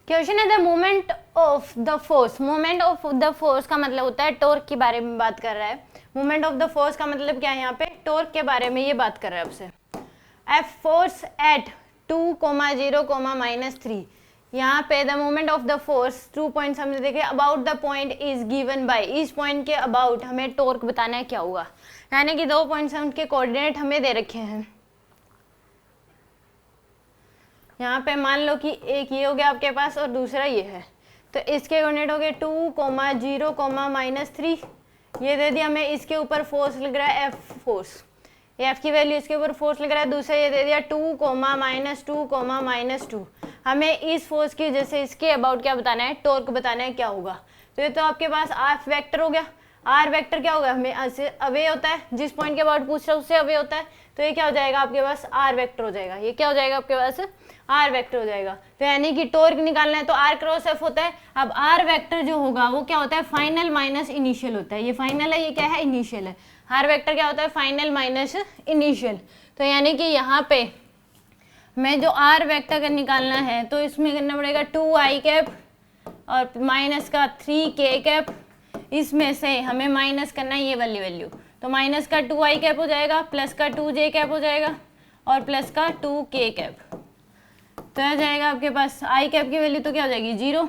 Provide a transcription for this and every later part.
Question है the moment of the force. Moment of the force का मतलब होता है टॉर्क के बारे में बात कर रहा है। मोमेंट ऑफ द फोर्स का मतलब क्या है, यहाँ पे टॉर्क के बारे में ये बात कर रहा है आपसे। F force at 2,0, -3। यहाँ पे the moment of the force 2 points हमने देखे। About the point is given by, इस पॉइंट के अबाउट हमें टॉर्क बताना है क्या होगा, यानी कि 2 पॉइंट्स हैं, उनके कोऑर्डिनेट हमें दे रखे हैं। यहाँ पे मान लो कि एक ये हो गया आपके पास और दूसरा ये है, तो इसके कोऑर्डिनेट हो गए 2,0, -3। ये दे दिया हमें, इसके ऊपर फोर्स लग रहा है एफ फोर्स, एफ की वैल्यू इसके ऊपर फोर्स लग रहा है। दूसरा ये दे दिया 2, -2, हमें इस फोर्स की वजह से इसके अबाउट क्या बताना है, टॉर्क बताना है क्या होगा। तो ये तो आपके पास आर वेक्टर हो गया। आर वेक्टर क्या होगा, हमें अवे होता है, जिस पॉइंट के अबाउट पूछ रहा है उससे अवे होता है, तो ये क्या हो जाएगा आपके पास, आर वेक्टर हो जाएगा। ये क्या हो जाएगा आपके पास, आर वेक्टर हो जाएगा। तो यानी कि टॉर्क निकालना है तो आर क्रॉस एफ होता है। अब आर वेक्टर जो होगा वो क्या होता है, फाइनल माइनस इनिशियल होता है। ये फाइनल है, ये क्या है, इनिशियल है। आर वेक्टर क्या होता है, फाइनल माइनस इनिशियल। तो यानी कि यहाँ पे मैं जो आर वेक्टर का निकालना है तो इसमें करना पड़ेगा 2i कैप और माइनस का 3k कैप। इसमें से हमें माइनस करना है ये वाली वैल्यू, तो माइनस का 2i कैप हो जाएगा, प्लस का 2j कैप हो जाएगा और प्लस का 2k कैप। तो आ जाएगा आपके पास i कैप की वैल्यू तो क्या हो जाएगी 0,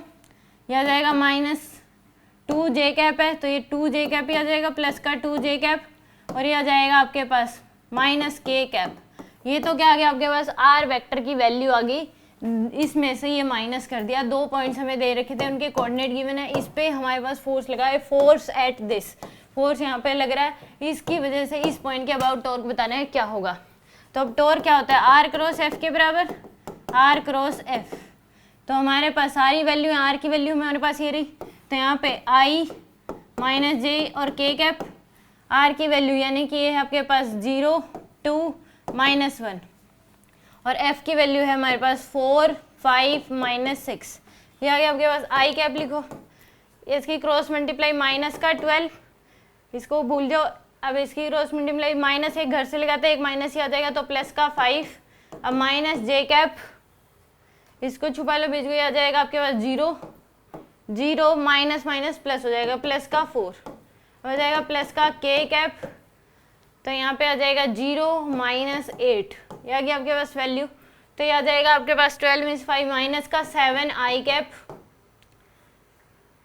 यह आ जाएगा -2j कैप है तो ये 2j कैप ही आ जाएगा, प्लस का 2j कैप और ये आ जाएगा आपके पास -k कैप। ये तो क्या आ गया आपके पास, आर वेक्टर की वैल्यू आ गई। इसमें से ये माइनस कर दिया। 2 पॉइंट्स हमें दे रखे थे, उनके कोऑर्डिनेट गिवन है। इस पे हमारे पास फोर्स लगा है, फोर्स एट दिस, फोर्स यहाँ पे लग रहा है, इसकी वजह से इस पॉइंट के अबाउट टॉर्क बताना है क्या होगा। तो अब टॉर्क क्या होता है, आर क्रॉस एफ के बराबर, आर क्रॉस एफ। तो हमारे पास सारी वैल्यू है, आर की वैल्यू हमारे पास ये रही, तो यहाँ पे i -j और k कैप, आर की वैल्यू यानी कि ये है आपके पास 0, 2, -1 और f की वैल्यू है हमारे पास 4, 5, -6। ये आ गया आपके पास i कैप, लिखो इसकी क्रॉस मल्टीप्लाई माइनस का 12, इसको भूल जाओ। अब इसकी क्रॉस मल्टीप्लाई माइनस एक घर से लगाते हैं, एक माइनस ही आ जाएगा, तो प्लस का 5, अब -j कैप, इसको छुपा लो, बीच को आ जाएगा आपके पास 0, 0 माइनस माइनस प्लस हो जाएगा, प्लस का 4 हो जाएगा, प्लस का k कैप, तो यहाँ पे आ जाएगा 0, -8। ये आ गया आपके पास वैल्यू। तो ये आ जाएगा आपके पास 12 मीन्स 5, माइनस का 7i कैप,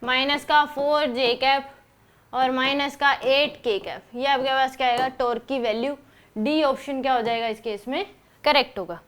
माइनस का 4j कैप और माइनस का 8k कैप। ये आपके पास क्या आएगा, टॉर्क की वैल्यू। डी ऑप्शन क्या हो जाएगा इस केस में करेक्ट होगा।